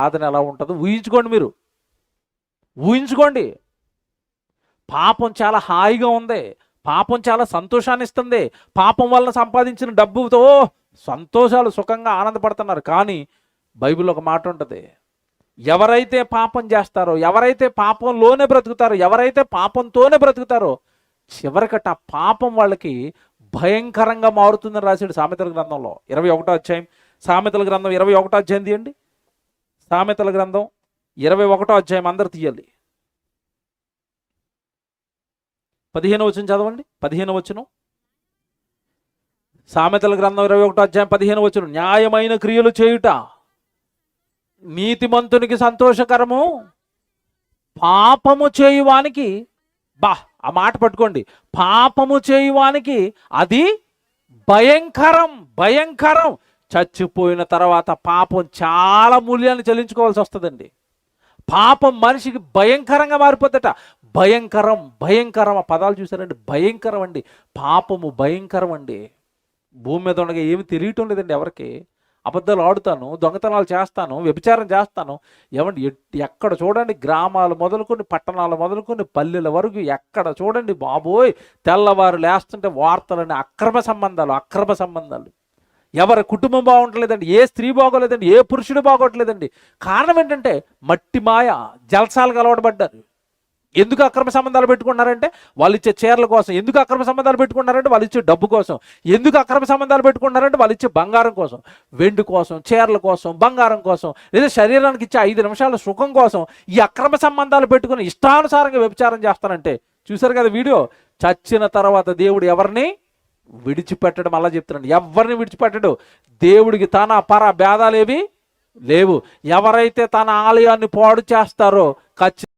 సాధన ఎలా ఉంటుందో ఊహించుకోండి. మీరు ఊహించుకోండి. పాపం చాలా హాయిగా ఉంది, పాపం చాలా సంతోషాన్ని ఇస్తుంది. పాపం వల్ల సంపాదించిన డబ్బుతో సంతోషాలు సుఖంగా ఆనందపడుతున్నారు. కానీ బైబిల్లో ఒక మాట ఉంటుంది, ఎవరైతే పాపం చేస్తారో, ఎవరైతే పాపంలోనే బ్రతుకుతారో, ఎవరైతే పాపంతోనే బ్రతుకుతారో, చివరికట ఆ పాపం వాళ్ళకి భయంకరంగా మారుతుందని రాశాడు సామెతల గ్రంథంలో 21వ అధ్యాయం. సామెతల గ్రంథం 21వ అధ్యాయం తీయండి. సామెతల గ్రంథం 21వ అధ్యాయం అందరు తీయాలి. 15వ వచనం చదవండి. 15వ వచనం, సామెతల గ్రంథం 21వ అధ్యాయం 15వ వచనం. న్యాయమైన క్రియలు చేయుట నీతిమంతునికి సంతోషకరము, పాపము చేయువానికి, ఆ మాట పట్టుకోండి, పాపము చేయువానికి అది భయంకరం. భయంకరం. చచ్చిపోయిన తర్వాత పాపం చాలా మూల్యాన్ని చెల్లించుకోవాల్సి వస్తుందండి. పాపం మనిషికి భయంకరంగా మారిపోద్దట. భయంకరం, భయంకరం. ఆ పదాలు చూసారండి, భయంకరం అండి. పాపము భయంకరం అండి. భూమి మీద ఉండగా ఏమి తెలియటం లేదండి ఎవరికి. అబద్ధాలు ఆడుతాను, దొంగతనాలు చేస్తాను, వ్యభిచారం చేస్తాను. ఏమండి, ఎక్కడ చూడండి, గ్రామాలు మొదలుకొని పట్టణాలు మొదలుకొని పల్లెల వరకు ఎక్కడ చూడండి బాబోయ్, తెల్లవారు లేస్తుంటే వార్తలని అక్రమ సంబంధాలు, అక్రమ సంబంధాలు. ఎవరి కుటుంబం బాగుంటలేదండి, ఏ స్త్రీ బాగోలేదండి, ఏ పురుషుడు బాగోట్లేదండి. కారణం ఏంటంటే మట్టి మాయ, జల్సాలకు అలవాటుపడ్డారు. ఎందుకు అక్రమ సంబంధాలు పెట్టుకున్నారంటే వాళ్ళు ఇచ్చే చీరల కోసం. ఎందుకు అక్రమ సంబంధాలు పెట్టుకున్నారంటే వాళ్ళు ఇచ్చే డబ్బు కోసం. ఎందుకు అక్రమ సంబంధాలు పెట్టుకున్నారంటే వాళ్ళు ఇచ్చే బంగారం కోసం, వెండి కోసం, చీరల కోసం, బంగారం కోసం, లేదా శరీరానికి ఇచ్చే 5 నిమిషాల సుఖం కోసం ఈ అక్రమ సంబంధాలు పెట్టుకుని ఇష్టానుసారంగా వ్యభిచారం చేస్తానంటే చూసారు కదా వీడియో. చచ్చిన తర్వాత దేవుడు ఎవరిని విడిచిపెట్టడం, అలా చెప్తున్నాడు, ఎవరిని విడిచిపెట్టడు. దేవుడికి తన పర భేదాలేవి లేవు. ఎవరైతే తన ఆలయాన్ని పాడు చేస్తారో ఖచ్చితంగా